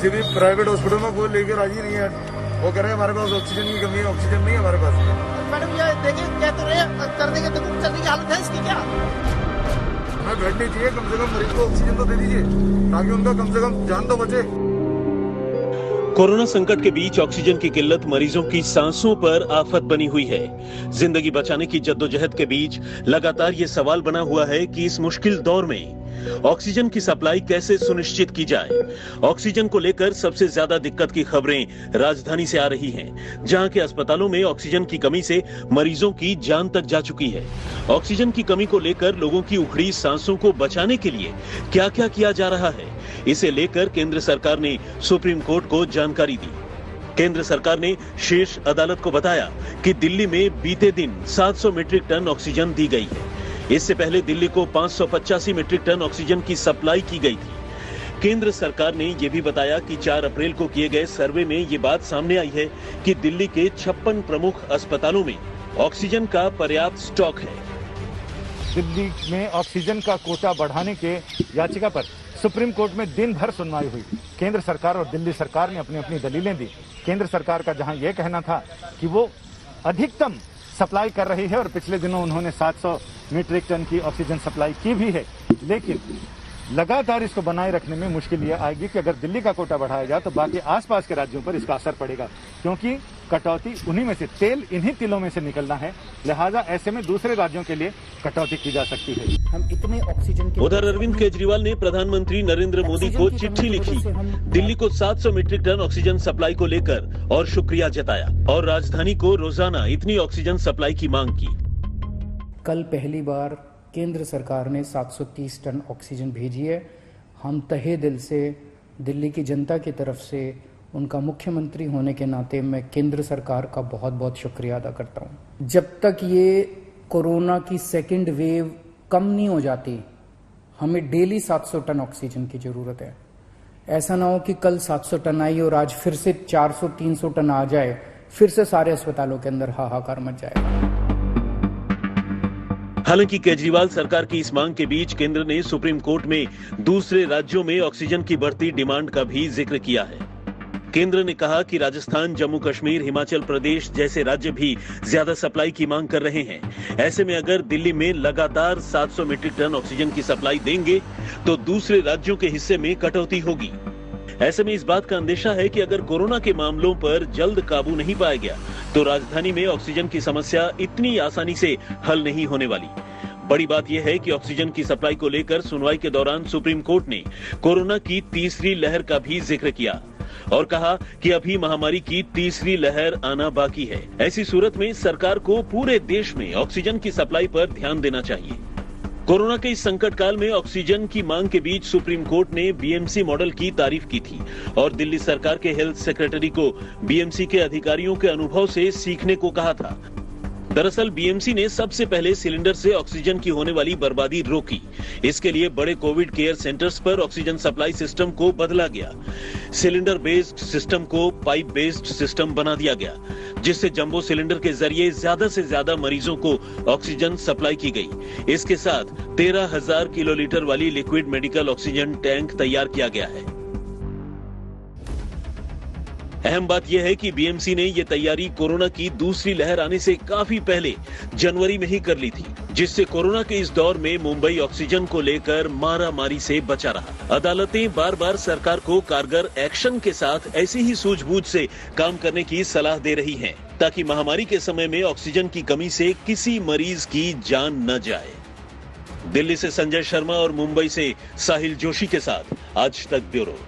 किसी भी private hospital में कोई लेकर राजी नहीं है। वो कह रहे हैं हमारे पास ऑक्सीजन की कमी है, ऑक्सीजन नहीं है हमारे पास। मैडम ये देखिए कह तो रहे कर देंगे तो चलने की हालत है इसकी क्या? हमें बेड नहीं चाहिए, कम से कम मरीज को ऑक्सीजन तो दे दीजिए ताकि उनका कम से कम जान तो बचे। कोरोना संकट के बीच ऑक्सीजन की किल्लत मरीजों की सांसों पर आफत बनी हुई है। जिंदगी बचाने की जद्दोजहद के बीच लगातार ये सवाल बना हुआ है कि इस मुश्किल दौर में ऑक्सीजन की सप्लाई कैसे सुनिश्चित की जाए। ऑक्सीजन को लेकर सबसे ज्यादा दिक्कत की खबरें राजधानी से आ रही हैं, जहां के अस्पतालों में ऑक्सीजन की कमी से मरीजों की जान तक जा चुकी है। ऑक्सीजन की कमी को लेकर लोगों की उखड़ी सांसों को बचाने के लिए क्या क्या किया जा रहा है, इसे लेकर केंद्र सरकार ने सुप्रीम कोर्ट को जानकारी दी। केंद्र सरकार ने शीर्ष अदालत को बताया कि दिल्ली में बीते दिन 700 मीट्रिक टन ऑक्सीजन दी गई है। इससे पहले दिल्ली को 585 मीट्रिक टन ऑक्सीजन की सप्लाई की गई थी। केंद्र सरकार ने यह भी बताया कि 4 अप्रैल को किए गए सर्वे में ये बात सामने आई है कि दिल्ली के 56 प्रमुख अस्पतालों में ऑक्सीजन का पर्याप्त स्टॉक है। दिल्ली में ऑक्सीजन का कोटा बढ़ाने के याचिका पर सुप्रीम कोर्ट में दिन भर सुनवाई हुई। केंद्र सरकार और दिल्ली सरकार ने अपनी अपनी दलीलें दी। केंद्र सरकार का जहां यह कहना था कि वो अधिकतम सप्लाई कर रही है और पिछले दिनों उन्होंने 700 मीट्रिक टन की ऑक्सीजन सप्लाई की भी है, लेकिन लगातार इसको बनाए रखने में मुश्किल ये आएगी कि अगर दिल्ली का कोटा बढ़ाया जाए तो बाकी आसपास के राज्यों पर इसका असर पड़ेगा, क्योंकि कटौती उन्हीं में से, तेल इन्हीं तिलों में से निकलना है। लिहाजा ऐसे में दूसरे राज्यों के लिए कटौती की जा सकती है। हम इतने ऑक्सीजन के उधर अरविंद केजरीवाल ने प्रधानमंत्री नरेंद्र मोदी को चिट्ठी लिखी, दिल्ली को 700 मीट्रिक टन ऑक्सीजन सप्लाई को लेकर और शुक्रिया जताया और राजधानी को रोजाना इतनी ऑक्सीजन सप्लाई की मांग की। कल पहली बार केंद्र सरकार ने 730 टन ऑक्सीजन भेजी है। हम तहे दिल से दिल्ली की जनता की तरफ से, उनका मुख्यमंत्री होने के नाते मैं केंद्र सरकार का बहुत बहुत शुक्रिया अदा करता हूं। जब तक ये कोरोना की सेकंड वेव कम नहीं हो जाती, हमें डेली 700 टन ऑक्सीजन की जरूरत है। ऐसा ना हो कि कल 700 टन आई और आज फिर से 400-300 टन आ जाए, फिर से सारे अस्पतालों के अंदर हाहाकार मच जाएगा। हालांकि केजरीवाल सरकार की इस मांग के बीच केंद्र ने सुप्रीम कोर्ट में दूसरे राज्यों में ऑक्सीजन की बढ़ती डिमांड का भी जिक्र किया है। केंद्र ने कहा कि राजस्थान, जम्मू कश्मीर, हिमाचल प्रदेश जैसे राज्य भी ज्यादा सप्लाई की मांग कर रहे हैं। ऐसे में अगर दिल्ली में लगातार 700 मीट्रिक टन ऑक्सीजन की सप्लाई देंगे तो दूसरे राज्यों के हिस्से में कटौती होगी। ऐसे में इस बात का अंदेशा है कि अगर कोरोना के मामलों पर जल्द काबू नहीं पाया गया तो राजधानी में ऑक्सीजन की समस्या इतनी आसानी से हल नहीं होने वाली। बड़ी बात यह है कि ऑक्सीजन की सप्लाई को लेकर सुनवाई के दौरान सुप्रीम कोर्ट ने कोरोना की तीसरी लहर का भी जिक्र किया और कहा कि अभी महामारी की तीसरी लहर आना बाकी है। ऐसी सूरत में सरकार को पूरे देश में ऑक्सीजन की सप्लाई पर ध्यान देना चाहिए। कोरोना के इस संकट काल में ऑक्सीजन की मांग के बीच सुप्रीम कोर्ट ने बीएमसी मॉडल की तारीफ की थी और दिल्ली सरकार के हेल्थ सेक्रेटरी को बीएमसी के अधिकारियों के अनुभव से सीखने को कहा था। दरअसल बीएमसी ने सबसे पहले सिलेंडर से ऑक्सीजन की होने वाली बर्बादी रोकी। इसके लिए बड़े कोविड केयर सेंटर्स पर ऑक्सीजन सप्लाई सिस्टम को बदला गया। सिलेंडर बेस्ड सिस्टम को पाइप बेस्ड सिस्टम बना दिया गया, जिससे जंबो सिलेंडर के जरिए ज्यादा से ज्यादा मरीजों को ऑक्सीजन सप्लाई की गई। इसके साथ 13,000 किलोलीटर वाली लिक्विड मेडिकल ऑक्सीजन टैंक तैयार किया गया है। अहम बात यह है कि बीएमसी ने यह तैयारी कोरोना की दूसरी लहर आने से काफी पहले जनवरी में ही कर ली थी, जिससे कोरोना के इस दौर में मुंबई ऑक्सीजन को लेकर मारामारी से बचा रहा। अदालतें बार बार सरकार को कारगर एक्शन के साथ ऐसी ही सूझबूझ से काम करने की सलाह दे रही हैं, ताकि महामारी के समय में ऑक्सीजन की कमी से किसी मरीज की जान न जाए। दिल्ली से संजय शर्मा और मुंबई से साहिल जोशी के साथ आज तक ब्यूरो।